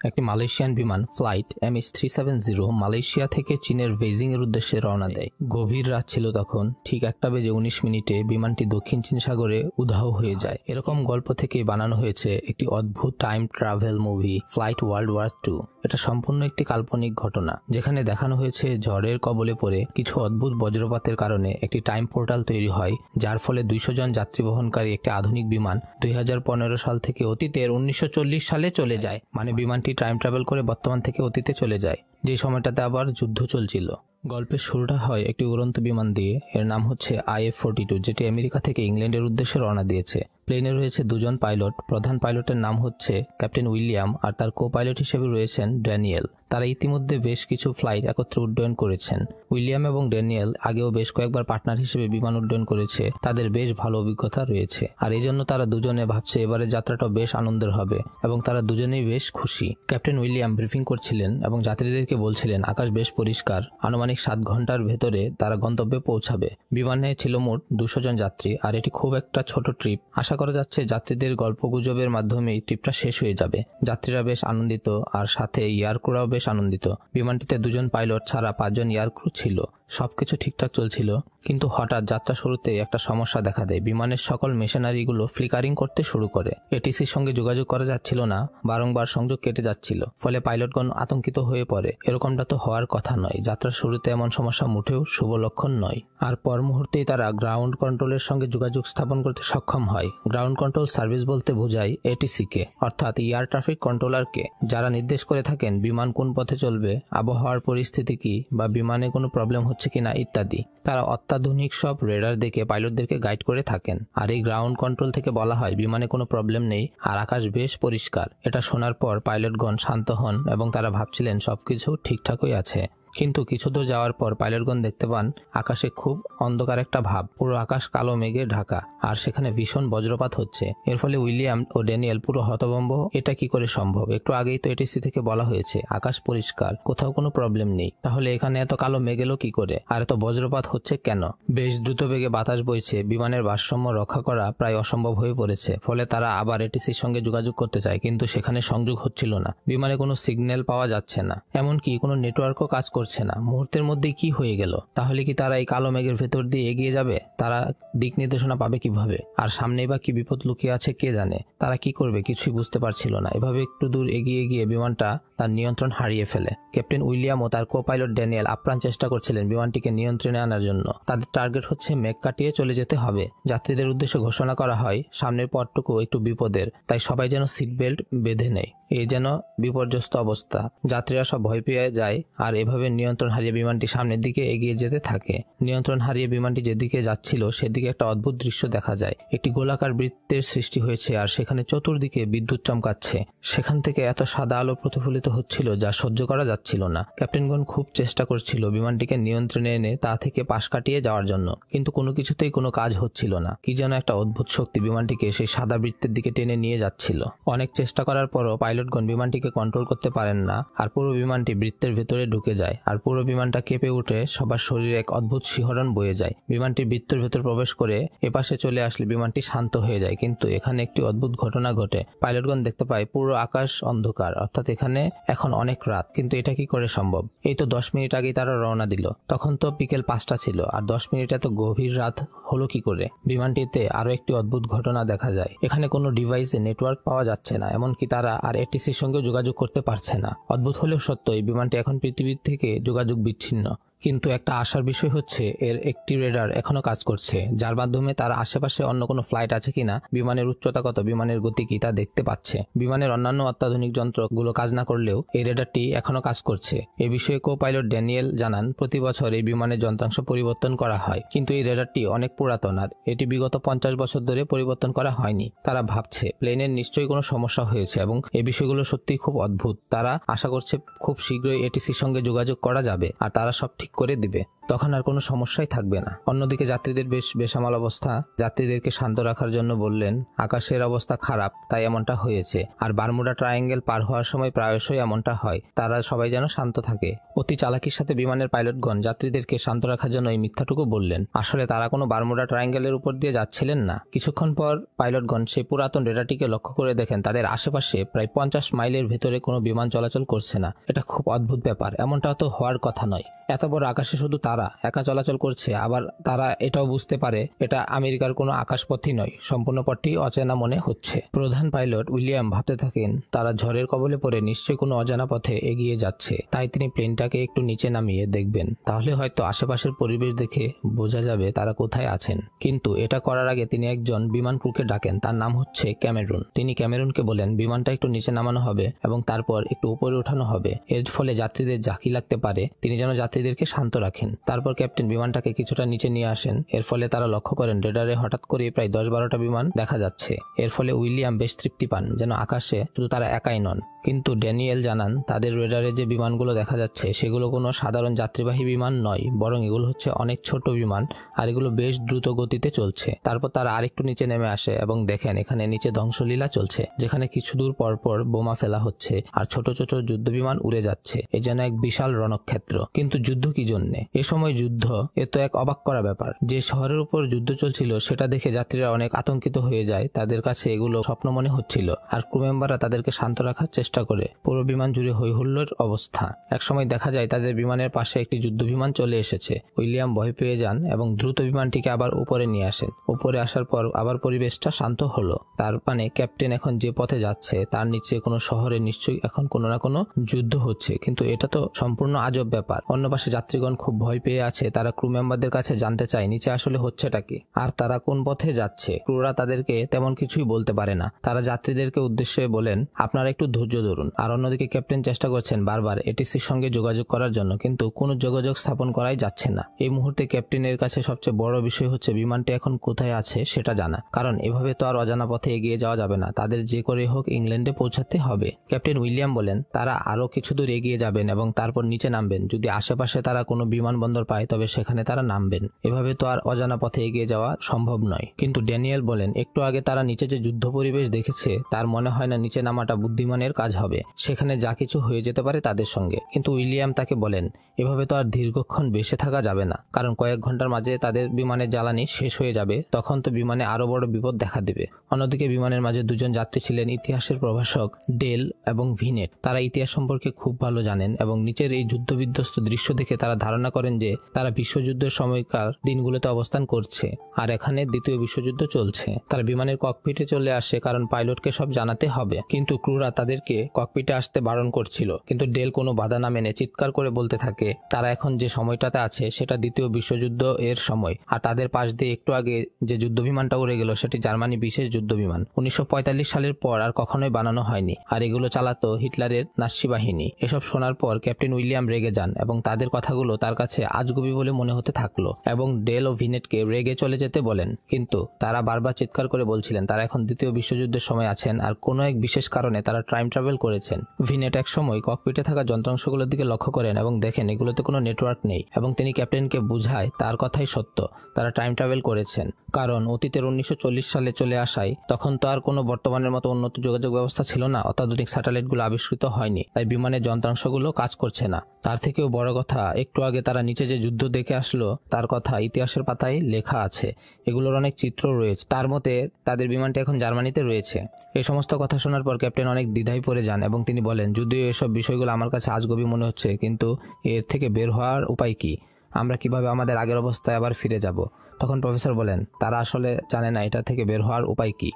একটি মালয়েশিয়ান বিমান flight MH370 Malaysia থেকে চীনের বেইজিং এর উদ্দেশ্যে রওনা দেয়। গভীর রাত ছিল তখন। ঠিক 1:19 বিমানটি দক্ষিণ চীন সাগরে উধাও হয়ে যায়। এরকম গল্প থেকে বানানো হয়েছে একটি অদ্ভুত time travel movie flight world war 2। এটা সম্পূর্ণ একটি কাল্পনিক ঘটনা, যেখানে দেখানো হয়েছে ঝড়ের কবলে পড়ে কিছু অদ্ভুত বজ্রপাতের কারণে একটি টাইম পোর্টাল তৈরি হয়, যার ফলে 200 জন যাত্রী বহনকারী একটি আধুনিক বিমান 2015 সাল থেকে অতীতের 1940 সালে চলে যায়। মানে বিমানটি টাইম ট্রাভেল করে বর্তমান থেকে অতীতে চলে যায়, যে সময়টাতে আবার যুদ্ধ চলছিল। গল্পের শুরুটা হয় একটি উড়ন্ত বিমান দিয়ে। এর নাম হচ্ছে IF-42, যেটি আমেরিকা থেকে ইংল্যান্ডের উদ্দেশ্যে রওনা দিয়েছে। প্লেনে রয়েছে 2 জন পাইলট। প্রধান পাইলটের নাম হচ্ছে ক্যাপ্টেন উইলিয়াম, আর তার কো পাইলট হিসেবে রয়েছেন ড্যানিয়েল। তারা ইতিমধ্যে বেশ কিছু ফ্লাইট একত্রে উড্ডয়ন করেছেন। উইলিয়াম এবং ড্যানিয়েল আগেও বেশ কয়েকবার পার্টনার হিসেবে বিমান উড্ডয়ন করেছে। তাদের বেশ ভালো অভিজ্ঞতা রয়েছে, আর এই জন্য তারা দুজনে ভাবছে এবারের যাত্রাটাও বেশ আনন্দের হবে, এবং তারা দুজনেই বেশ খুশি। ক্যাপ্টেন উইলিয়াম ব্রিফিং করছিলেন এবং যাত্রীদেরকে বলছিলেন আকাশ বেশ পরিষ্কার, আনুমানিক 7 ঘন্টার ভেতরে তারা গন্তব্যে পৌঁছাবে। বিমানে ছিল মোট 200 জন যাত্রী, আর এটি খুব একটা ছোট ট্রিপ। আশা করা যাচ্ছে যাত্রীদের গল্পগুজবের মাধ্যমে এই ট্রিপটা শেষ হয়ে যাবে। যাত্রীরা বেশ আনন্দিত, আর সাথে এয়ারক্রুরাও বেশ আনন্দিত। বিমানটিতে 2 জন পাইলট ছাড়া 5 জন এয়ারক্রু ছিল। সবকিছু ঠিকঠাক চলছিল, কিন্তু হঠাৎ যাত্রা শুরুতে একটা সমস্যা দেখা দেয়। বিমানের সকল মেশিনারিগুলো ফ্লিকারিং করতে শুরু করে। এটিসির সঙ্গে যোগাযোগ করা যাচ্ছিল না, বারংবার সংযোগ কেটে যাচ্ছিল। ফলে পাইলটগণ আতঙ্কিত হয়ে পড়ে। এরকমটা তো হওয়ার কথা নয়, যাত্রার শুরুতে এমন সমস্যা মোটেও শুভ লক্ষণ নয়। আর পর মুহূর্তেই তারা গ্রাউন্ড কন্ট্রোলের সঙ্গে যোগাযোগ স্থাপন করতে সক্ষম হয়। গ্রাউন্ড কন্ট্রোল সার্ভিস বলতে বোঝায় এটিসিকে, অর্থাৎ এয়ার ট্রাফিক কন্ট্রোলারকে, যারা নির্দেশ করে থাকেন বিমান কোন পথে চলবে, আবহাওয়ার পরিস্থিতি কি, বা বিমানে কোনো প্রবলেম হচ্ছে কিনা ইত্যাদি। তারা অত্যাধুনিক সব রেডার দেখে পাইলটদেরকে গাইড করে থাকেন। আর এই গ্রাউন্ড কন্ট্রোল থেকে বলা হয় বিমানে কোনো প্রবলেম নেই, আর আকাশ বেশ পরিষ্কার। এটা শোনার পর পাইলটগণ শান্ত হন এবং তারা ভাবছিলেন সবকিছু ঠিকঠাকই আছে। কিন্তু কিছু দূর যাওয়ার পর পাইলটগণ দেখতে পান আকাশে খুব অন্ধকার একটা ভাব। পুরো আকাশ কালো মেঘে ঢাকা, আর সেখানে ভীষণ বজ্রপাত হচ্ছে। এর ফলে উইলিয়াম ও ড্যানিয়েল পুরো হতভম্ব। এটা কি করে সম্ভব? একটু আগেই তো এটিসি থেকে বলা হয়েছে আকাশ পরিষ্কার, কোথাও কোনো প্রবলেম নেই। তাহলে এখানে এত কালো মেঘ এলো কি করে, আর এত বজ্রপাত হচ্ছে কেন? বেশ দ্রুত বেগে বাতাস বইছে। বিমানের ভারসাম্য রক্ষা করা প্রায় অসম্ভব হয়ে পড়েছে। ফলে তারা আবার এটিসির সঙ্গে যোগাযোগ করতে চায়, কিন্তু সেখানে সংযোগ হচ্ছিল না। বিমানে কোনো সিগন্যাল পাওয়া যাচ্ছে না, এমনকি কোনো নেটওয়ার্কও কাজ করছে না। মুহূর্তের মধ্যেই কি হয়ে গেল? তাহলে কি তারা এই কালো মেঘের ভেতর দিয়ে এগিয়ে যাবে? তারা দিক নির্দেশনা পাবে কিভাবে? আর সামনেই বা কি বিপদ লুকিয়ে আছে কে জানে? তারা কি করবে কিছুই বুঝতে পারছিল না। এভাবে একটু দূর এগিয়ে গিয়ে বিমানটা তার নিয়ন্ত্রণ হারিয়ে ফেলে। ক্যাপ্টেন উইলিয়াম ও তার কো পাইলট ড্যানিয়েল আপ্রাণ চেষ্টা করছিলেন বিমানটিকে নিয়ন্ত্রণে আনার জন্য। তাদের টার্গেট হচ্ছে মেঘ কাটিয়ে চলে যেতে হবে। যাত্রীদের উদ্দেশ্যে ঘোষণা করা হয় সামনের পথটুকু একটু বিপদের, তাই সবাই যেন সিট বেল্ট বেঁধে নেয়। এই যেন বিপর্যস্ত অবস্থা। যাত্রীরা সব ভয় পেয়ে যায়, আর এভাবে নিয়ন্ত্রণ হারিয়ে বিমানটি সামনের দিকে এগিয়ে যেতে থাকে। নিয়ন্ত্রণ হারিয়ে বিমানটি যেদিকে যাচ্ছিল সেদিকে একটা অদ্ভুত দৃশ্য দেখা যায়। একটি গোলাকার বৃত্তের সৃষ্টি হয়েছে, আর সেখানে চতুর্দিকে বিদ্যুৎ চমকাচ্ছে। সেখান থেকে এত সাদা আলো প্রতিফলিত হচ্ছিল যা সহ্য করা যাচ্ছিল না। ক্যাপ্টেনগণ খুব চেষ্টা করছিল বিমানটিকে নিয়ন্ত্রণে এনে তা থেকে পাশ কাটিয়ে যাওয়ার জন্য, কিন্তু কোনো কিছুতেই কোনো কাজ হচ্ছিল না। কি যেন একটা অদ্ভুত শক্তি বিমানটিকে সেই সাদা বৃত্তের দিকে টেনে নিয়ে যাচ্ছিল। অনেক চেষ্টা করার পরও পাইলটগণ বিমানটিকে কন্ট্রোল করতে পারেন না, আর পুরো বিমানটি বৃত্তের ভেতরে ঢুকে যায়। আর পুরো বিমানটা কেঁপে উঠে সবার শরীরে এক অদ্ভুত শিহরণ বয়ে যায়। বিমানটি বৃত্তের ভেতর প্রবেশ করে এপাশে চলে আসলে বিমানটি শান্ত হয়ে যায়। কিন্তু এখানে একটি অদ্ভুত ঘটনা ঘটে। পাইলটগণ দেখতে পায় পুরো আকাশ অন্ধকার, অর্থাৎ এখানে এখন অনেক রাত। কিন্তু এটা কি করে সম্ভব? এই তো 10 মিনিট আগেই তারা রওনা দিল, তখন তো বিকেল 5টা ছিল, আর 10 মিনিটে এত গভীর রাত হলো কি করে? বিমানটিতে আরো একটি অদ্ভুত ঘটনা দেখা যায়। এখানে কোনো ডিভাইসে নেটওয়ার্ক পাওয়া যাচ্ছে না, এমনকি তারা আর এটিসির সঙ্গে যোগাযোগ করতে পারছে না। অদ্ভুত হলেও সত্য, এই বিমানটি এখন পৃথিবীর থেকে যোগাযোগ বিচ্ছিন্ন। কিন্তু একটা আশার বিষয় হচ্ছে এর একটি রেডার এখনো কাজ করছে, যার মাধ্যমে তারা আশেপাশে অন্য কোনো ফ্লাইট আছে কিনা, বিমানের উচ্চতা কত, বিমানের গতি কি তা দেখতে পাচ্ছে। বিমানের অন্যান্য অত্যাধুনিক যন্ত্রগুলো কাজ না করলেও এই রেডারটি এখনো কাজ করছে। এ বিষয়ে কো পাইলট ড্যানিয়েল জানান প্রতি বছর এই বিমানের যন্ত্রাংশ পরিবর্তন করা হয়, কিন্তু এই রেডারটি অনেক পুরাতন, আর এটি বিগত 50 বছর ধরে পরিবর্তন করা হয়নি। তারা ভাবছে প্লেনের নিশ্চয়ই কোনো সমস্যা হয়েছে, এবং এই বিষয়গুলো সত্যিই খুব অদ্ভুত। তারা আশা করছে খুব শীঘ্রই এটিসির সঙ্গে যোগাযোগ করা যাবে, আর তারা সব ঠিক ঠিক করে দিবে, তখন আর কোনো সমস্যাই থাকবে না। অন্যদিকে যাত্রীদের বেশ বেসামাল অবস্থা। যাত্রীদেরকে শান্ত রাখার জন্য বললেন আকাশের অবস্থা খারাপ, তাই এমনটা হয়েছে, আর বারমুডা ট্রায়াঙ্গেল পার হওয়ার সময় প্রায়শই এমনটা হয়, তারা সবাই যেন শান্ত থাকে। অতি চালাকির সাথে বিমানের পাইলটগণ যাত্রীদেরকে শান্ত রাখার জন্য এই মিথ্যাটুকু বললেন। আসলে তারা কোনো বারমুডা ট্রায়াঙ্গেলের উপর দিয়ে যাচ্ছিলেন না। কিছুক্ষণ পর পাইলটগণ সেই পুরাতন রেডারটিকে লক্ষ্য করে দেখেন তাদের আশেপাশে প্রায় 50 মাইলের ভেতরে কোনো বিমান চলাচল করছে না। এটা খুব অদ্ভুত ব্যাপার, এমনটা তো হওয়ার কথা নয়। এত বড় আকাশে শুধু তারা একা চলাচল করছে, আবার তারা এটাও বুঝতে পারে এটা আমেরিকার কোনো আকাশপথই নয়, সম্পূর্ণ পথটি অচেনা মনে হচ্ছে। প্রধান পাইলট উইলিয়াম ভাবতে থাকেন তারা ঝড়ের কবলে পড়ে নিশ্চয়ই কোনো অজানা পথে এগিয়ে যাচ্ছে, তাই তিনি প্লেনটাকে একটু নিচে নামিয়ে দেখবেন, তাহলে হয়তো আশেপাশের পরিবেশ দেখে বোঝা যাবে তারা কোথায় আছেন। কিন্তু এটা করার আগে তিনি একজন বিমান ক্রুকে ডাকেন, তার নাম হচ্ছে ক্যামেরুন। তিনি ক্যামেরুনকে বলেন বিমানটা একটু নিচে নামানো হবে এবং তারপর একটু উপরে ওঠানো হবে, এর ফলে যাত্রীদের ঝাঁকি লাগতে পারে, তিনি যেন যাত্রীদেরকে শান্ত রাখেন। তারপর ক্যাপ্টেন বিমানটাকে কিছুটা নিচে নিয়ে আসেন। এর ফলে তারা লক্ষ্য করেন রেডারে হঠাৎ করে প্রায় 10-12টা বিমান দেখা যাচ্ছে। এর ফলে উইলিয়াম বেশ তৃপ্তি পান, যেন আকাশে শুধু তারা একাই নন। কিন্তু ড্যানিয়েল জানান তাদের রেডারে যে বিমানগুলো দেখা যাচ্ছে সেগুলো কোনো সাধারণ যাত্রীবাহী বিমান নয়, বরং এগুলো হচ্ছে অনেক ছোট বিমান, আর এগুলো বেশ দ্রুত গতিতে চলছে। তারপর তারা আরেকটু নিচে নেমে আসে এবং দেখেন এখানে নিচে ধ্বংসলীলা চলছে, যেখানে কিছু দূর পর পর বোমা ফেলা হচ্ছে আর ছোট ছোট যুদ্ধ বিমান উড়ে যাচ্ছে। এ যেন এক বিশাল রণক্ষেত্র। কিন্তু যুদ্ধ কি জন্যে? এ সময় যুদ্ধ, এ তো এক অবাক করা ব্যাপার। যে শহরের উপর যুদ্ধ চলছিল সেটা দেখে যাত্রীরা অনেক আতঙ্কিত হয়ে যায়, তাদের কাছে এগুলো স্বপ্ন মনে হচ্ছিল, আর ক্রু মেম্বাররা তাদেরকে শান্ত রাখার চেষ্টা করে। পুরো বিমান জুড়ে হইহুল্লোড় অবস্থা। একসময় দেখা যায় তাদের বিমানের পাশে একটি যুদ্ধ বিমান চলে এসেছে। উইলিয়াম ভয় পেয়ে যান এবং দ্রুত বিমানটিকে আবার উপরে নিয়ে আসেন। উপরে আসার পর আবার পরিবেশটা শান্ত হলো। তার মানে ক্যাপ্টেন এখন যে পথে যাচ্ছে তার নিচে কোনো শহরে নিশ্চয়ই এখন কোনো না কোনো যুদ্ধ হচ্ছে, কিন্তু এটা তো সম্পূর্ণ আজব ব্যাপার। অন্য পাশে যাত্রীগণ খুব ভয় পেয়ে আছে, তারা ক্রু মেম্বারদের কাছে জানতে চায় নিচে আসলে হচ্ছেটা কি আর তারা কোন পথে যাচ্ছে। ক্রুরা তাদেরকে তেমন কিছুই বলতে পারে না। তারা যাত্রীদেরকে উদ্দেশ্যে বলেন আপনারা একটু ধৈর্য ধরুন। আর অন্যদিকে ক্যাপ্টেন চেষ্টা করছেন বারবার এটিসির সঙ্গে যোগাযোগ করার জন্য, কিন্তু কোনো যোগাযোগ স্থাপন করাই যাচ্ছে না। এই মুহূর্তে ক্যাপ্টেনের কাছে সবচেয়ে বড় বিষয় হচ্ছে বিমানটি এখন কোথায় আছে সেটা জানা, কারণ এভাবে তো আর অজানা পথে এগিয়ে যাওয়া যাবে না, তাদের যে করে হোক ইংল্যান্ডে পৌঁছাতে হবে। ক্যাপ্টেন উইলিয়াম বলেন তারা আরো কিছু দূর এগিয়ে যাবেন এবং তারপর নিচে নামবেন। যদি আশেপাশে তারা কোনো বিমানবন্দর পায় তবে সেখানে তারা নামবেন। এভাবে তো আর অজানা পথে এগিয়ে যাওয়া সম্ভব নয়। কিন্তু ড্যানিয়েল বলেন একটু আগে তারা নিচে যে যুদ্ধ পরিবেশ দেখেছে তার মনে হয় না নিচে নামাটা বুদ্ধিমানের কাজ হবে, সেখানে যা কিছু হয়ে যেতে পারে তাদের সঙ্গে। কিন্তু উইলিয়াম তাকে বলেন এভাবে তো আর দীর্ঘক্ষণ বেঁচে থাকা যাবে না, কারণ কয়েক ঘন্টার মাঝে তাদের বিমানের জ্বালানি শেষ হয়ে যাবে, তখন তো বিমানে আরো বড় বিপদ দেখা দেবে। অন্যদিকে বিমানের মাঝে দুজন যাত্রী ছিলেন ইতিহাসের প্রভাষক ডেল এবং ভিনেট। তারা ইতিহাস সম্পর্কে খুব ভালো জানেন এবং নিচের এই যুদ্ধ বিধ্বস্ত দৃশ্য দেখে তারা ধারণা করেন যে তারা বিশ্বযুদ্ধের সময়কার দিনগুলোতে অবস্থান করছে আর এখানে দ্বিতীয় বিশ্বযুদ্ধ চলছে। তারা বিমানের ককপিটে চলে আসে কারণ পাইলটকে সব জানাতে হবে, কিন্তু ক্রুরা তাদেরকে ককপিটে আসতে বারণ করছিল। কিন্তু ডেল কোনো বাধা না মেনে চিৎকার করে বলতে থাকে তারা এখন যে সময়টাতে আছে সেটা দ্বিতীয় বিশ্বযুদ্ধ এর সময়, আর তাদের পাশ দিয়ে একটু আগে যে যুদ্ধ বিমানটা উড়ে গেল সেটি জার্মানি বিশেষ যুদ্ধ বিমান। 1945 সালের পর আর কখনোই বানানো হয়নি, আর এগুলো চালাতো হিটলারের নাৎসি বাহিনী। এসব শোনার পর ক্যাপ্টেন উইলিয়াম রেগে যান এবং তাদের কথাগুলো তার কাছে আজগুবি বলে মনে হতে থাকলো এবং ডেল ও ভিনেটকে রেগে চলে যেতে বলেন। কিন্তু তারা বারবার চিৎকার করে বলছিলেন তারা এখন দ্বিতীয় বিশ্বযুদ্ধের সময় আছেন আর কোনো এক বিশেষ কারণে তারা টাইম ট্রাভেল করেছেন। ভিনেট এক সময় ককপিটে থাকা যন্ত্রাংশগুলোর দিকে লক্ষ্য করেন এবং দেখেন এগুলোতে কোনো নেটওয়ার্ক নেই, এবং তিনি ক্যাপ্টেনকে বুঝায় তার কথাই সত্য, তারা টাইম ট্রাভেল করেছেন। কারণ অতীতের 1940 সালে চলে আসায় তখন তো আর কোনো বর্তমানের মতো উন্নত যোগাযোগ ব্যবস্থা ছিল না, অত্যাধুনিক স্যাটেলাইটগুলো আবিষ্কৃত হয়নি, তাই বিমানের যন্ত্রাংশগুলো কাজ করছে না। তার থেকেও বড় কথা একটু আগে তারা নিচে যে যুদ্ধ দেখে আসলো তার কথা ইতিহাসের পাতায় লেখা আছে, এগুলোর অনেক চিত্র রয়েছে। তার মতে তাদের বিমানটি এখন জার্মানিতে রয়েছে। এই সমস্ত কথা শোনার পর ক্যাপ্টেন অনেক দ্বিধায় পড়ে যান এবং তিনি বলেন যদিও এসব বিষয়গুলো আমার কাছে আজগবি মনে হচ্ছে, কিন্তু এর থেকে বের হওয়ার উপায় কি? আমরা কিভাবে আমাদের আগের অবস্থায় আবার ফিরে যাব? তখন প্রফেসর বলেন তারা আসলে জানে না এটা থেকে বের হওয়ার উপায় কি।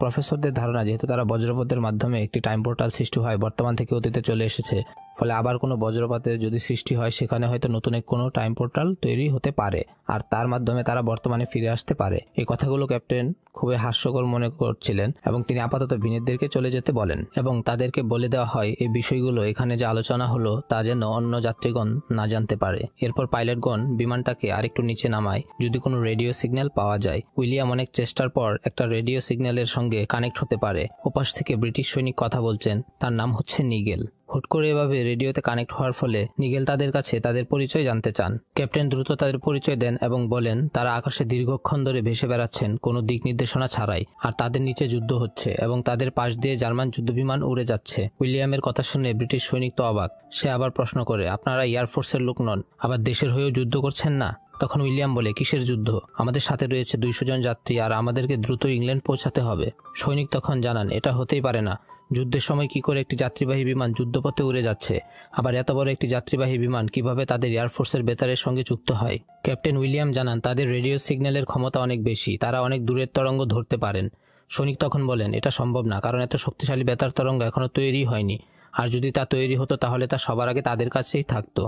প্রফেসরদের ধারণা যেহেতু তারা বজ্রপাতের মাধ্যমে একটি টাইম পোর্টাল সৃষ্টি হয়, বর্তমান থেকে অতীতে চলে এসেছে, ফলে আবার কোনো বজ্রপাতের যদি সৃষ্টি হয় সেখানে হয়তো নতুন এক কোনো টাইম পোর্টাল তৈরি হতে পারে আর তার মাধ্যমে তারা বর্তমানে ফিরে আসতে পারে। এই কথাগুলো ক্যাপ্টেন খুবই হাস্যকর মনে করছিলেন এবং তিনি আপাতত ভিনেটদেরকে চলে যেতে বলেন এবং তাদেরকে বলে দেওয়া হয় এই বিষয়গুলো এখানে যে আলোচনা হলো তা যেন অন্য যাত্রীগণ না জানতে পারে। এরপর পাইলটগণ বিমানটাকে আরেকটু নিচে নামায় যদি কোনো রেডিও সিগন্যাল পাওয়া যায়। উইলিয়াম অনেক চেষ্টার পর একটা রেডিও সিগন্যালের সঙ্গে কানেক্ট হতে পারে। ওপাশ থেকে ব্রিটিশ সৈনিক কথা বলছেন, তার নাম হচ্ছে নিগেল। হুট করে এভাবে রেডিওতে কানেক্ট হওয়ার ফলে নিগেল তাদের কাছে তাদের পরিচয় জানতে চান। ক্যাপ্টেন দ্রুত তাদের পরিচয় দেন এবং বলেন তারা আকাশে দীর্ঘক্ষণ ধরে ভেসে বেড়াচ্ছেন কোনো দিক নির্দেশনা ছাড়াই, আর তাদের নিচে যুদ্ধ হচ্ছে এবং তাদের পাশ দিয়ে জার্মান যুদ্ধবিমান উড়ে যাচ্ছে। উইলিয়ামের কথা শুনে ব্রিটিশ সৈনিক তো অবাক। সে আবার প্রশ্ন করে, আপনারা এয়ারফোর্সের লোক নন, আবার দেশের হয়েও যুদ্ধ করছেন না? তখন উইলিয়াম বলে, কিসের যুদ্ধ? আমাদের সাথে রয়েছে 200 জন যাত্রী আর আমাদেরকে দ্রুত ইংল্যান্ড পৌঁছাতে হবে। সৈনিক তখন জানান, এটা হতেই পারে না। যুদ্ধের সময় কি করে একটি যাত্রীবাহী বিমান যুদ্ধপথে উড়ে যাচ্ছে? আবার এত বড় একটি যাত্রীবাহী বিমান কিভাবে তাদের এয়ারফোর্সের বেতারের সঙ্গে যুক্ত হয়? ক্যাপ্টেন উইলিয়াম জানান তাদের রেডিও সিগন্যালের ক্ষমতা অনেক বেশি, তারা অনেক দূরের তরঙ্গ ধরতে পারেন। সৈনিক তখন বলেন, এটা সম্ভব না, কারণ এত শক্তিশালী বেতার তরঙ্গ এখনও তৈরি হয়নি, আর যদি তা তৈরি হতো তাহলে তা সবার আগে তাদের কাছেই থাকতো।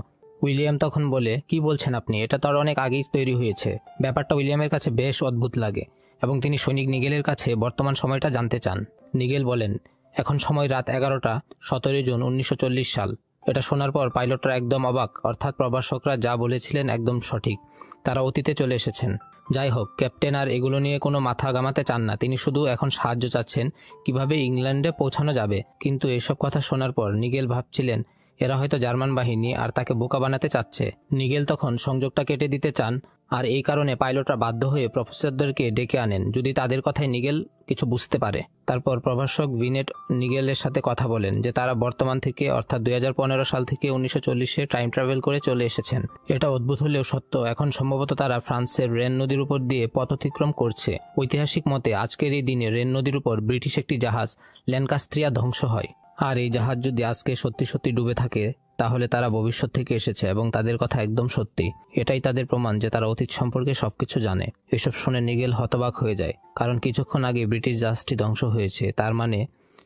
উইলিয়াম তখন বলে, কি বলছেন আপনি? এটা তো আর অনেক আগেই তৈরি হয়েছে। ব্যাপারটা উইলিয়ামের কাছে বেশ অদ্ভুত লাগে এবং তিনি সৈনিক নিগেলের কাছে বর্তমান সময়টা জানতে চান। নিগেল বলেন, এখন সময় রাত 11টা, 17 জুন 1940 সাল। এটা শোনার পর পাইলটরা একদম অবাক, অর্থাৎ প্রভাষকরা যা বলেছিলেন একদম সঠিক, তারা অতীতে চলে এসেছেন। যাই হোক, ক্যাপ্টেন আর এগুলো নিয়ে কোনো মাথা ঘামাতে চান না, তিনি শুধু এখন সাহায্য চাচ্ছেন কিভাবে ইংল্যান্ডে পৌঁছানো যাবে। কিন্তু এসব কথা শোনার পর নিগেল ভাবছিলেন এরা হয়তো জার্মান বাহিনী আর তাকে বোকা বানাতে চাচ্ছে। নিগেল তখন সংযোগটা কেটে দিতে চান, আর এই কারণে পাইলটরা বাধ্য হয়ে প্রফেসরদেরকে ডেকে আনেন যদি তাদের কথায় নিগেল কিছু বুঝতে পারে। তারপর প্রভাষক ভিনেট নিগেলের সাথে কথা বলেন যে তারা বর্তমান থেকে অর্থাৎ 2015 সাল থেকে 1940-এ টাইম ট্রাভেল করে চলে এসেছেন। এটা অদ্ভুত হলেও সত্য, এখন সম্ভবত তারা ফ্রান্সের রেন নদীর উপর দিয়ে পথ অতিক্রম করছে। ঐতিহাসিক মতে আজকের এই দিনে রেন নদীর উপর ব্রিটিশ একটি জাহাজ ল্যানকাস্ট্রিয়া ধ্বংস হয়, আর এই জাহাজ যদি আজকে সত্যি সত্যি ডুবে থাকে তাহলে তারা ভবিষ্যৎ থেকে এসেছে এবং তাদের কথা একদম সত্যি। এটাই তাদের প্রমাণ যে তারা অতীত সম্পর্কে সবকিছু জানে। এসব শুনে নিগেল হতবাক হয়ে যায়, কারণ কিছুক্ষণ আগে ব্রিটিশ জাহাজটি ধ্বংস হয়েছে, তার মানে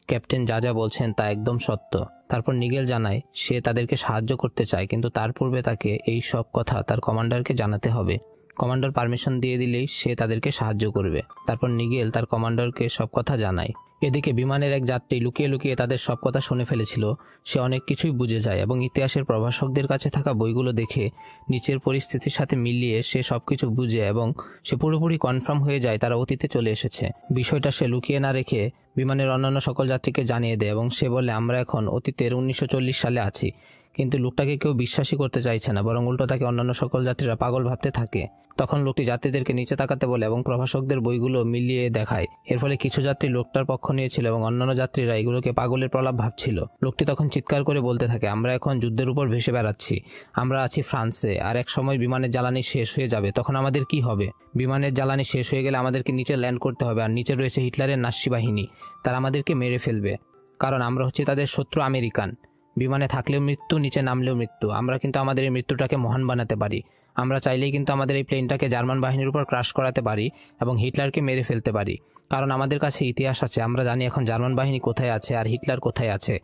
ক্যাপ্টেন যা যা বলছেন তা একদম সত্য। তারপর নিগেল জানায় সে তাদেরকে সাহায্য করতে চায়, কিন্তু তার পূর্বে তাকে এই সব কথা তার কমান্ডারকে জানাতে হবে। কমান্ডার পারমিশন দিয়ে দিলেই সে তাদেরকে সাহায্য করবে। তারপর নিগেল তার কমান্ডারকে সব কথা জানায়। এদিকে বিমানের এক যাত্রী লুকিয়ে লুকিয়ে তাদের সব কথা শুনে ফেলেছিল। সে অনেক কিছুই বুঝে যায় এবং ইতিহাসের প্রভাষকদের কাছে থাকা বইগুলো দেখে নিচের পরিস্থিতির সাথে মিলিয়ে সে সবকিছু বুঝে এবং সে পুরোপুরি কনফার্ম হয়ে যায় তারা অতীতে চলে এসেছে। বিষয়টা সে লুকিয়ে না রেখে বিমানের অন্যান্য সকল যাত্রীকে জানিয়ে দেয় এবং সে বলে, আমরা এখন অতীতের 1940 সালে আছি। কিন্তু লোকটাকে কেউ বিশ্বাসই করতে চাইছে না, বরং উল্টো তাকে অন্যান্য সকল যাত্রীরা পাগল ভাবতে থাকে। তখন লোকটি যাত্রীদেরকে নিচে তাকাতে বলে এবং প্রভাষকদের বইগুলো মিলিয়ে দেখায়। এর ফলে কিছু যাত্রী লোকটার পক্ষ নিয়েছিল এবং অন্যান্য যাত্রীরা এগুলোকে পাগলের প্রলাপ ভাবছিল। লোকটি তখন চিৎকার করে বলতে থাকে, আমরা এখন যুদ্ধের উপর ভেসে বেড়াচ্ছি, আমরা আছি ফ্রান্সে, আর এক সময় বিমানের জ্বালানি শেষ হয়ে যাবে, তখন আমাদের কি হবে? বিমানের জ্বালানি শেষ হয়ে গেলে আমাদেরকে নিচে ল্যান্ড করতে হবে, আর নিচে রয়েছে হিটলারের নাৎসি বাহিনী, তারা আমাদেরকে মেরে ফেলবে, কারণ আমরা হচ্ছে তাদের শত্রু আমেরিকান। বিমানে থাকলেও মৃত্যু, নিচে নামলেও মৃত্যু। আমরা কিন্তু আমাদের এই মৃত্যুটাকে মহান বানাতে পারি। আমরা চাইলেই কিন্তু আমাদের এই প্লেনটাকে জার্মান বাহিনীর উপর ক্রাশ করাতে পারি এবং হিটলারকে মেরে ফেলতে পারি, কারণ আমাদের কাছে ইতিহাস আছে। আমরা জানি এখন জার্মান বাহিনী কোথায় আছে আর হিটলার কোথায় আছে।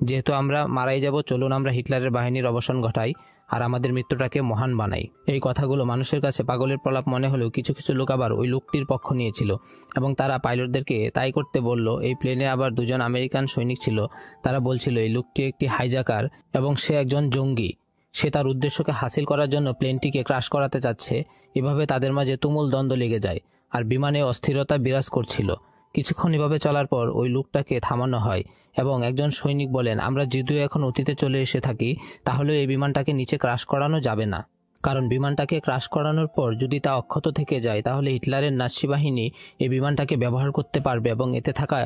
যেহেতু আমরা মারাই যাব, চলুন আমরা হিটলারের বাহিনীর অবসান ঘটাই আর আমাদের মৃত্যুটাকে মহান বানাই। এই কথাগুলো মানুষের কাছে পাগলের প্রলাপ মনে হলেও কিছু কিছু লোক আবার ওই লোকটির পক্ষ নিয়েছিল এবং তারা পাইলটদেরকে তাই করতে বলল। এই প্লেনে আবার 2 জন আমেরিকান সৈনিক ছিল। তারা বলছিল এই লোকটি একটি হাইজাকার এবং সে একজন জঙ্গি। সে তার উদ্দেশ্যকে হাসিল করার জন্য প্লেনটিকে ক্রাশ করাতে চাচ্ছে। এভাবে তাদের মাঝে তুমুল দ্বন্দ্ব লেগে যায় আর বিমানে অস্থিরতা বিরাজ করছিল। কিছুক্ষণ এভাবে চলার পর ওই লোকটাকে থামানো হয় এবং একজন সৈনিক বলেন, আমরা যদিও এখন অতীতে চলে এসে থাকি, তাহলে এই বিমানটাকে নিচে ক্রাশ করানো যাবে না, কারণ বিমানটাকে ক্রাশ করানোর পর যদি তা অক্ষত থেকে যায় তাহলে হিটলারের নাৎসি বাহিনী এই বিমানটাকে ব্যবহার করতে পারবে এবং এতে থাকা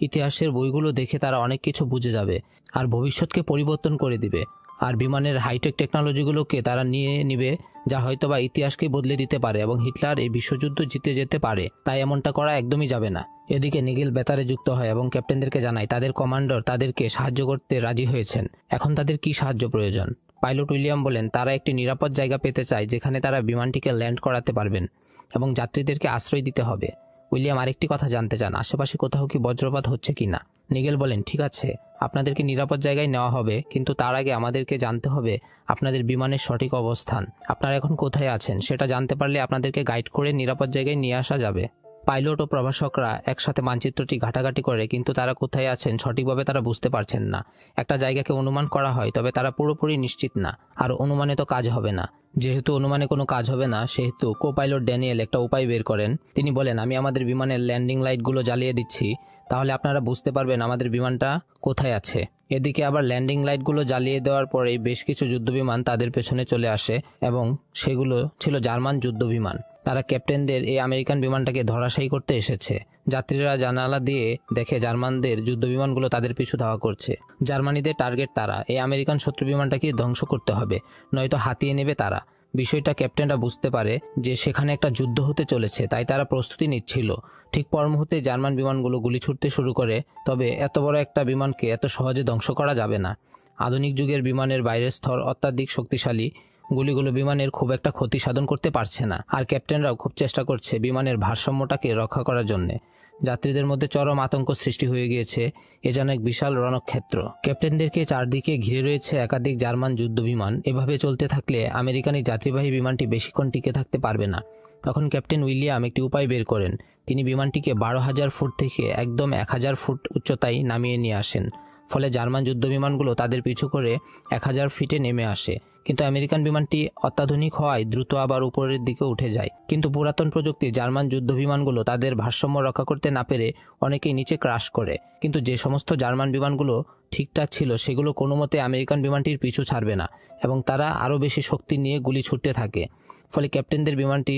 ইতিহাসের বইগুলো দেখে তারা অনেক কিছু বুঝে যাবে আর ভবিষ্যৎকে পরিবর্তন করে দিবে। আর বিমানের হাইটেক টেকনোলজিগুলোকে তারা নিয়ে নিবে, যা হয়তোবা ইতিহাসকে বদলে দিতে পারে এবং হিটলার এই বিশ্বযুদ্ধ জিতে যেতে পারে। তাই এমনটা করা একদমই যাবে না। এদিকে নিগেল বেতারে যুক্ত হয় এবং ক্যাপ্টেনদেরকে জানায় তাদের কমান্ডার তাদেরকে সাহায্য করতে রাজি হয়েছেন। এখন তাদের কি সাহায্য প্রয়োজন? পাইলট উইলিয়াম বলেন তারা একটি নিরাপদ জায়গা পেতে চায় যেখানে তারা বিমানটিকে ল্যান্ড করাতে পারবেন এবং যাত্রীদেরকে আশ্রয় দিতে হবে। উইলিয়াম আরেকটি কথা জানতে চান, আশেপাশে কোথাও কি বজ্রপাত হচ্ছে কিনা। নিগেল বলেন, ঠিক আছে, আপনাদেরকে নিরাপদ জায়গায় নেওয়া হবে, কিন্তু তার আগে আমাদেরকে জানতে হবে আপনাদের বিমানের সঠিক অবস্থান। আপনারা এখন কোথায় আছেন সেটা জানতে পারলে আপনাদেরকে গাইড করে নিরাপদ জায়গায় নিয়ে আসা যাবে। পাইলট ও প্রভাষকরা একসাথে মানচিত্রটি ঘাটাঘাটি করে, কিন্তু তারা কোথায় আছেন সঠিকভাবে তারা বুঝতে পারছেন না। একটা জায়গাকে অনুমান করা হয়, তবে তারা পুরোপুরি নিশ্চিত না, আর অনুমানে তো কাজ হবে না। যেহেতু অনুমানে কোনো কাজ হবে না, সেহেতু কো পাইলট ড্যানিয়েল একটা উপায় বের করেন। তিনি বলেন, আমি আমাদের বিমানের ল্যান্ডিং লাইটগুলো জ্বালিয়ে দিচ্ছি, তাহলে আপনারা বুঝতে পারবেন আমাদের বিমানটা কোথায় আছে। এদিকে আবার ল্যান্ডিং লাইটগুলো জ্বালিয়ে দেওয়ার পরেই বেশ কিছু যুদ্ধবিমান তাদের পেছনে চলে আসে এবং সেগুলো ছিল জার্মান যুদ্ধবিমান। তারা ক্যাপ্টেনদের এই আমেরিকান বিমানটাকে ধরাশায়ী করতে এসেছে। যাত্রীরা জানালা দিয়ে দেখে জার্মানদের যুদ্ধবিমানগুলো তাদের পিছু ধাওয়া করছে। জার্মানিদের টার্গেট তারা, এই আমেরিকান শত্রু বিমানটাকে ধ্বংস করতে হবে, নয়তো হাতিয়ে নেবে তারা। বিষয়টা ক্যাপ্টেনরা বুঝতে পারে যে সেখানে একটা যুদ্ধ হতে চলেছে, তাই তারা প্রস্তুতি নিচ্ছিল। ঠিক পর মুহূর্তে জার্মান বিমানগুলো গুলি ছুটতে শুরু করে। তবে এত বড় একটা বিমানকে এত সহজে ধ্বংস করা যাবে না। আধুনিক যুগের বিমানের বাইরের স্তর অত্যাধিক শক্তিশালী, গুলিগুলো বিমানের খুব একটা ক্ষতি সাধন করতে পারছে না। আর ক্যাপ্টেনরাও খুব চেষ্টা করছে বিমানের ভারসাম্যটাকে রক্ষা করার জন্য। যাত্রীদের মধ্যে চরম আতঙ্ক সৃষ্টি হয়ে গিয়েছে। এ যেন এক বিশাল রণক্ষেত্র। ক্যাপ্টেনদেরকে চারদিকে ঘিরে রয়েছে একাধিক জার্মান যুদ্ধ বিমান। এভাবে চলতে থাকলে আমেরিকান এই যাত্রীবাহী বিমানটি বেশিক্ষণ টিকে থাকতে পারবে না। তখন ক্যাপ্টেন উইলিয়াম একটি উপায় বের করেন। তিনি বিমানটিকে 12,000 ফুট থেকে একদম 1,000 ফুট উচ্চতায় নামিয়ে নিয়ে আসেন। ফলে জার্মান যুদ্ধ বিমানগুলো তাদের পিছু করে 1,000 ফিটে নেমে আসে। কিন্তু আমেরিকান বিমানটি অত্যাধুনিক হওয়ায় দ্রুত আবার উপরের দিকে উঠে যায়। কিন্তু পুরাতন প্রযুক্তি জার্মান যুদ্ধ বিমানগুলো তাদের ভারসাম্য রক্ষা করতে না পেরে অনেকেই নিচে ক্রাশ করে। কিন্তু যে সমস্ত জার্মান বিমানগুলো ঠিকঠাক ছিল সেগুলো কোনো মতে আমেরিকান বিমানটির পিছু ছাড়বে না এবং তারা আরও বেশি শক্তি নিয়ে গুলি ছুটতে থাকে। ফলে ক্যাপ্টেনদের বিমানটি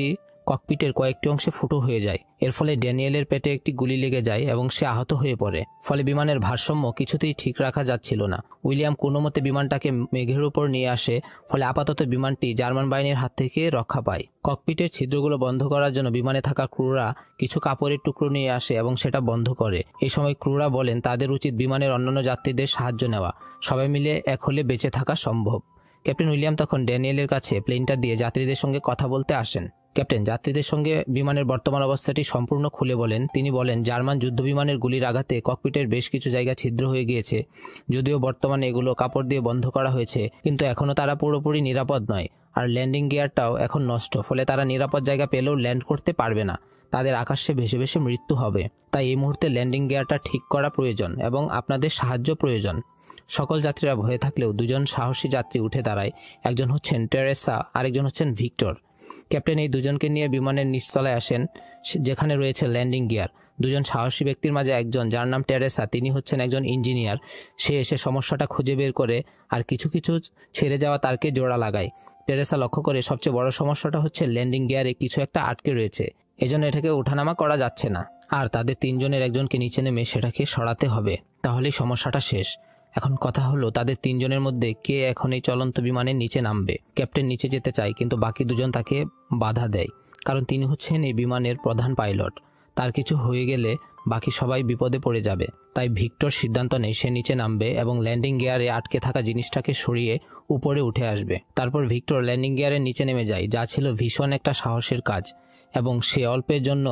ককপিটের কয়েকটি অংশে ফুটো হয়ে যায়। এর ফলে ড্যানিয়েলের পেটে একটি গুলি লেগে যায় এবং সে আহত হয়ে পড়ে। ফলে বিমানের ভারসাম্য কিছুতেই ঠিক রাখা যাচ্ছিল না। উইলিয়াম কোনো মতে বিমানটাকে মেঘের উপর নিয়ে আসে। ফলে আপাতত বিমানটি জার্মান বাহিনীর হাত থেকে রক্ষা পায়। ককপিটের ছিদ্রগুলো বন্ধ করার জন্য বিমানে থাকা ক্রুরা কিছু কাপড়ের টুকরো নিয়ে আসে এবং সেটা বন্ধ করে। এই সময় ক্রুরা বলেন তাদের উচিত বিমানের অন্যান্য যাত্রীদের সাহায্য নেওয়া। সবাই মিলে এক হলে বেঁচে থাকা সম্ভব। ক্যাপ্টেন উইলিয়াম তখন ড্যানিয়েলের কাছে প্লেনটা দিয়ে যাত্রীদের সঙ্গে কথা বলতে আসেন। ক্যাপ্টেন যাত্রীদের সঙ্গে বিমানের বর্তমান অবস্থাটি সম্পূর্ণ খুলে বলেন। তিনি বলেন জার্মান যুদ্ধবিমানের গুলির আঘাতে ককপিটের বেশ কিছু জায়গা ছিদ্র হয়ে গিয়েছে। যদিও বর্তমানে এগুলো কাপড় দিয়ে বন্ধ করা হয়েছে, কিন্তু এখনও তারা পুরোপুরি নিরাপদ নয়। আর ল্যান্ডিং গিয়ারটাও এখন নষ্ট। ফলে তারা নিরাপদ জায়গা পেলেও ল্যান্ড করতে পারবে না। তাদের আকাশে ভেসে ভেসে মৃত্যু হবে। তাই এই মুহূর্তে ল্যান্ডিং গিয়ারটা ঠিক করা প্রয়োজন এবং আপনাদের সাহায্য প্রয়োজন। সকল যাত্রীরা ভয়ে থাকলেও দুজন সাহসী যাত্রী উঠে দাঁড়ায়। একজন হচ্ছেন টেরেসা, আরেকজন হচ্ছেন ভিক্টর। ক্যাপ্টেন এই দুজনকে নিয়ে বিমানের নিচতলায় আসেন, যেখানে রয়েছে ল্যান্ডিং গিয়ার। দুজন সাহসী ব্যক্তির মাঝে একজন, যার নাম টেরেসা, তিনি হচ্ছেন একজন ইঞ্জিনিয়ার। সে এসে সমস্যাটা খুঁজে বের করে আর কিছু কিছু ছেড়ে যাওয়া তারকে জোড়া লাগায়। টেরেসা লক্ষ্য করে সবচেয়ে বড় সমস্যাটা হচ্ছে ল্যান্ডিং গিয়ারে কিছু একটা আটকে রয়েছে, এজন্য এটাকে ওঠানামা করা যাচ্ছে না। আর তাদের তিনজনের একজনকে নিচে নেমে সেটাকে সরাতে হবে, তাহলেই সমস্যাটা শেষ। এখন কথা হলো তাদের তিনজনের মধ্যে কে এখন এই চলন্ত বিমানের নিচে নামবে। ক্যাপ্টেন নিচে যেতে চায়, কিন্তু বাকি দুজন তাকে বাধা দেয়, কারণ তিনি হচ্ছেন এই বিমানের প্রধান পাইলট। তার কিছু হয়ে গেলে বাকি সবাই বিপদে পড়ে যাবে। তাই ভিক্টর সিদ্ধান্ত নেয় সে নিচে নামবে এবং ল্যান্ডিং গিয়ারে আটকে থাকা জিনিসটাকে সরিয়ে উপরে উঠে আসবে। তারপর ভিক্টর ল্যান্ডিং গিয়ারের নিচে নেমে যায়, যা ছিল ভীষণ একটা সাহসের কাজ, এবং সে অল্পের জন্য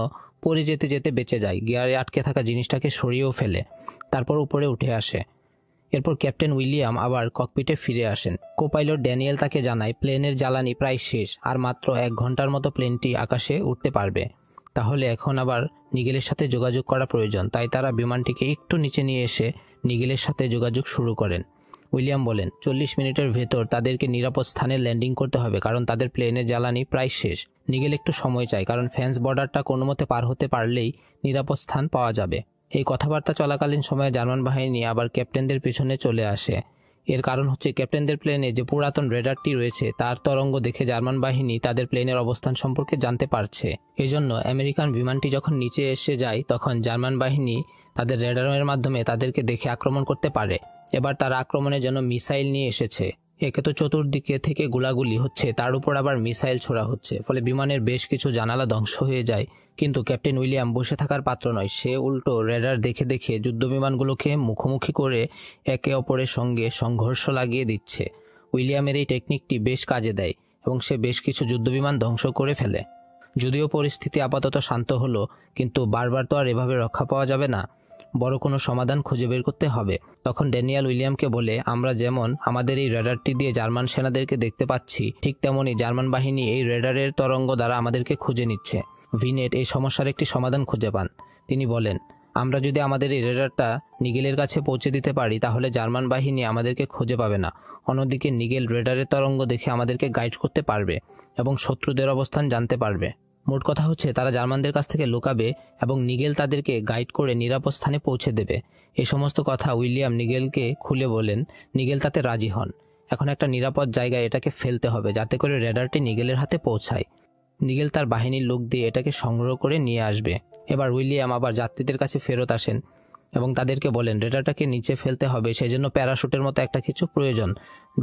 পড়ে যেতে যেতে বেঁচে যায়। গিয়ারে আটকে থাকা জিনিসটাকে সরিয়েও ফেলে, তারপর উপরে উঠে আসে। এরপর ক্যাপ্টেন উইলিয়াম আবার ককপিটে ফিরে আসেন। কোপাইলট ড্যানিয়েল তাকে জানায় প্লেনের জ্বালানি প্রায় শেষ, আর মাত্র 1 ঘন্টার মতো প্লেনটি আকাশে উঠতে পারবে। তাহলে এখন আবার নিগেলের সাথে যোগাযোগ করা প্রয়োজন। তাই তারা বিমানটিকে একটু নিচে নিয়ে এসে নিগেলের সাথে যোগাযোগ শুরু করেন। উইলিয়াম বলেন 40 মিনিটের ভেতর তাদেরকে নিরাপদ স্থানে ল্যান্ডিং করতে হবে, কারণ তাদের প্লেনের জ্বালানি প্রায় শেষ। নিগেল একটু সময় চায়, কারণ ফ্রান্স বর্ডারটা কোনো মতে পার হতে পারলেই নিরাপদ স্থান পাওয়া যাবে। এই কথাবার্তা চলাকালীন সময়ে জার্মান বাহিনী আবার ক্যাপ্টেনদের পিছনে চলে আসে। এর কারণ হচ্ছে ক্যাপ্টেনদের প্লেনে যে পুরাতন রেডারটি রয়েছে তার তরঙ্গ দেখে জার্মান বাহিনী তাদের প্লেনের অবস্থান সম্পর্কে জানতে পারছে। এজন্য আমেরিকান বিমানটি যখন নিচে এসে যায় তখন জার্মান বাহিনী তাদের রেডারের মাধ্যমে তাদেরকে দেখে আক্রমণ করতে পারে। এবার তারা আক্রমণের জন্য মিসাইল নিয়ে এসেছে। একে তো চতুর্দিকে থেকে গোলাগুলি হচ্ছে, তার উপর আবার মিসাইল ছোড়া হচ্ছে, ফলে বিমানের বেশ কিছু জানালা ধ্বংস হয়ে যায়। কিন্তু ক্যাপ্টেন উইলিয়াম বসে থাকার পাত্র নয়, সে উল্টো রেডার দেখে দেখে যুদ্ধবিমানগুলোকে মুখোমুখি করে একে অপরের সঙ্গে সংঘর্ষ লাগিয়ে দিচ্ছে। উইলিয়ামের এই টেকনিকটি বেশ কাজে দেয় এবং সে বেশ কিছু যুদ্ধবিমান ধ্বংস করে ফেলে। যদিও পরিস্থিতি আপাতত শান্ত হলো, কিন্তু বারবার তো আর এভাবে রক্ষা পাওয়া যাবে না, বড় কোনো সমাধান খুঁজে বের করতে হবে। তখন ড্যানিয়েল উইলিয়ামকে বলে, আমরা যেমন আমাদের এই রেডারটি দিয়ে জার্মান সেনাদেরকে দেখতে পাচ্ছি, ঠিক তেমনই জার্মান বাহিনী এই রেডারের তরঙ্গ দ্বারা আমাদেরকে খুঁজে নিচ্ছে। ভিনেট এই সমস্যার একটি সমাধান খুঁজে পান। তিনি বলেন, আমরা যদি আমাদের এই রেডারটা নিগেলের কাছে পৌঁছে দিতে পারি তাহলে জার্মান বাহিনী আমাদেরকে খুঁজে পাবে না। অন্যদিকে নিগেল রেডারের তরঙ্গ দেখে আমাদেরকে গাইড করতে পারবে এবং শত্রুদের অবস্থান জানতে পারবে। মোট কথা হচ্ছে তারা জার্মানদের কাছ থেকে লুকাবে এবং নিগেল তাদেরকে গাইড করে নিরাপদ স্থানে পৌঁছে দেবে। এই সমস্ত কথা উইলিয়াম নিগেলকে খুলে বলেন। নিগেল তাতে রাজি হন। এখন একটা নিরাপদ জায়গায় এটাকে ফেলতে হবে যাতে করে রেডারটি নিগেলের হাতে পৌঁছায়। নিগেল তার বাহিনীর লোক দিয়ে এটাকে সংগ্রহ করে নিয়ে আসবে। এবার উইলিয়াম আবার যাত্রীদের কাছে ফেরত আসেন এবং তাদেরকে বলেন রেডারটাকে নিচে ফেলতে হবে, সেজন্য প্যারাশুটের মতো একটা কিছু প্রয়োজন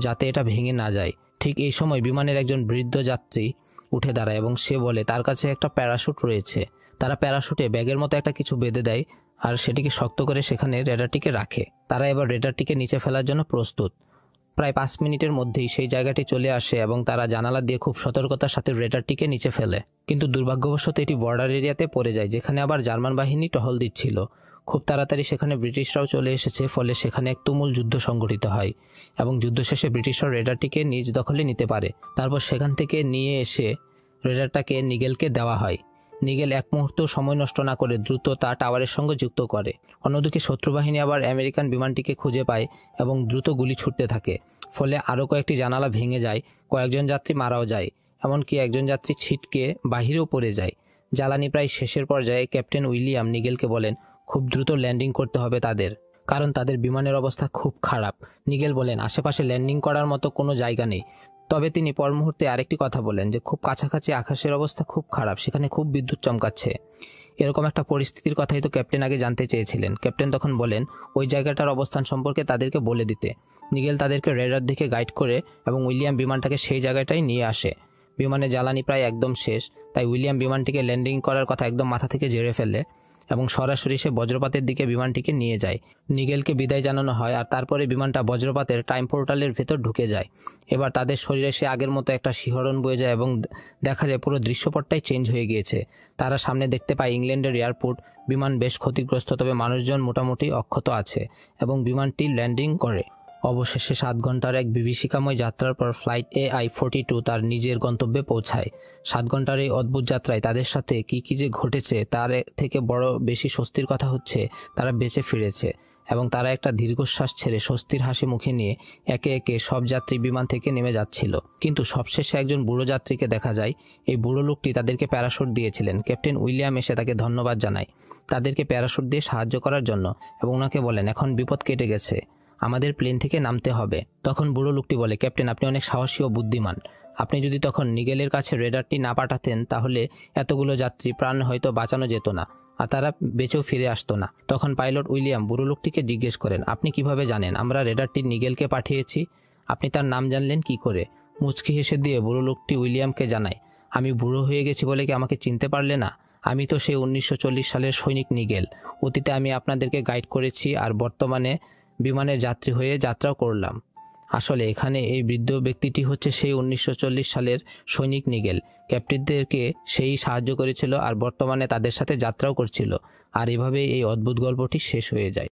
যাতে এটা ভেঙে না যায়। ঠিক এই সময় বিমানের একজন বৃদ্ধ যাত্রী উঠে দাঁড়ায় এবং সে বলে তার কাছে একটা প্যারাশুট রয়েছে। তারা প্যারাশুটে ব্যাগের মতো একটা কিছু বেঁধে দেয় আর সেটিকে শক্ত করে সেখানে রেডারটিকে রাখে। তারা এবার রেডারটিকে নিচে ফেলার জন্য প্রস্তুত। প্রায় 5 মিনিটের মধ্যেই সেই জায়গাটি চলে আসে এবং তারা জানালা দিয়ে খুব সতর্কতার সাথে রেডারটিকে নিচে ফেলে। কিন্তু দুর্ভাগ্যবশত এটি বর্ডার এরিয়াতে পড়ে যায়, যেখানে আবার জার্মান বাহিনী টহল দিচ্ছিল। খুব তাড়াতাড়ি সেখানে ব্রিটিশরাও চলে এসেছে, ফলে সেখানে এক তুমুল যুদ্ধ সংঘটিত হয় এবং যুদ্ধ শেষে ব্রিটিশরা রেডারটিকে নিজ দখলে নিতে পারে। তারপর সেখান থেকে নিয়ে এসে রেডারটাকে নিগেলকে দেওয়া হয়। নিগেল এক মুহূর্ত সময় নষ্ট না করে দ্রুত তা টাওয়ারের সঙ্গে যুক্ত করে। অন্যদিকে শত্রুবাহিনী আবার আমেরিকান বিমানটিকে খুঁজে পায় এবং দ্রুত গুলি ছুটতে থাকে। ফলে আরও কয়েকটি জানালা ভেঙে যায়, কয়েকজন যাত্রী মারাও যায়, এমনকি একজন যাত্রী ছিটকে বাহিরেও পড়ে যায়। জ্বালানি প্রায় শেষের পর্যায়ে ক্যাপ্টেন উইলিয়াম নিগেলকে বলেন খুব দ্রুত ল্যান্ডিং করতে হবে তাদের, কারণ তাদের বিমানের অবস্থা খুব খারাপ। নিগেল বলেন আশেপাশে ল্যান্ডিং করার মতো কোনো জায়গা নেই। তবে তিনি পর মুহূর্তে আরেকটি কথা বলেন যে খুব কাছাকাছি আকাশের অবস্থা খুব খারাপ, সেখানে খুব বিদ্যুৎ চমকাচ্ছে। এরকম একটা পরিস্থিতির কথাই তো ক্যাপ্টেন আগে জানতে চেয়েছিলেন। ক্যাপ্টেন তখন বলেন ওই জায়গাটার অবস্থান সম্পর্কে তাদেরকে বলে দিতে। নিগেল তাদেরকে রেডার দিকে গাইড করে এবং উইলিয়াম বিমানটাকে সেই জায়গাটায় নিয়ে আসে। বিমানে জ্বালানি প্রায় একদম শেষ, তাই উইলিয়াম বিমানটিকে ল্যান্ডিং করার কথা একদম মাথা থেকে ঝেড়ে ফেলে এবং সরাসরি সে বজ্রপাতের দিকে বিমানটিকে নিয়ে যায়। নিগেলকে বিদায় জানানো হয় আর তারপরে বিমানটা বজ্রপাতের টাইম পোর্টালের ভেতর ঢুকে যায়। এবার তাদের শরীরে সে আগের মতো একটা শিহরণ বয়ে যায় এবং দেখা যায় পুরো দৃশ্যপটটাই চেঞ্জ হয়ে গিয়েছে। তারা সামনে দেখতে পায় ইংল্যান্ডের এয়ারপোর্ট। বিমান বেশ ক্ষতিগ্রস্ত, তবে মানুষজন মোটামুটি অক্ষত আছে এবং বিমানটি ল্যান্ডিং করে। অবশেষে 7 ঘন্টার এক বিভীষিকাময় যাত্রার পর ফ্লাইট AI-42 তার নিজের গন্তব্যে পৌঁছায়। 7 ঘন্টার এই অদ্ভুত যাত্রায় তাদের সাথে কি যে ঘটেছে তার থেকে বড় বেশি স্বস্তির কথা হচ্ছে তারা বেঁচে ফিরেছে এবং তারা একটা দীর্ঘশ্বাস ছেড়ে স্বস্তির হাসি মুখে নিয়ে একে একে সব যাত্রী বিমান থেকে নেমে যাচ্ছিল। কিন্তু সবশেষে একজন বুড়ো যাত্রীকে দেখা যায়। এই বুড়ো লোকটি তাদেরকে প্যারাশুট দিয়েছিলেন। ক্যাপ্টেন উইলিয়াম এসে তাকে ধন্যবাদ জানায় তাদেরকে প্যারাশুট দিয়ে সাহায্য করার জন্য এবং ওনাকে বলেন এখন বিপদ কেটে গেছে, আমাদের প্লেন থেকে নামতে হবে। তখন বুড়ো লোকটি বলে ক্যাপ্টেন আপনি অনেক সাহসী ও বুদ্ধিমান। আপনি যদি তখন নিগেলের কাছে রেডারটি না পাঠাতেন তাহলে এতগুলো যাত্রী প্রাণ হয়তো বাঁচানো যেত না আর তারা বেঁচেও ফিরে আসতো না। তখন পাইলট উইলিয়াম বুড়ো লোকটিকে জিজ্ঞেস করেন আপনি কিভাবে জানেন আমরা রেডারটি নিগেলকে পাঠিয়েছি? আপনি তার নাম জানলেন কি করে? মুচকি হেসে দিয়ে বুড়ো লোকটি উইলিয়ামকে জানায় আমি বুড়ো হয়ে গেছি বলে কি আমাকে চিনতে পারলে না? আমি তো সেই 1940 সালের সৈনিক নিগেল। অতীতে আমি আপনাদেরকে গাইড করেছি আর বর্তমানে বিমানের যাত্রী হয়ে যাত্রাও করলাম। আসলে এখানে এই বৃদ্ধ ব্যক্তিটি হচ্ছে সেই 1940 সালের সৈনিক নিগেল। ক্যাপ্টেনদেরকে সেই সাহায্য করেছিল আর বর্তমানে তাদের সাথে যাত্রাও করছিল। আর এভাবেই এই অদ্ভুত গল্পটি শেষ হয়ে যায়।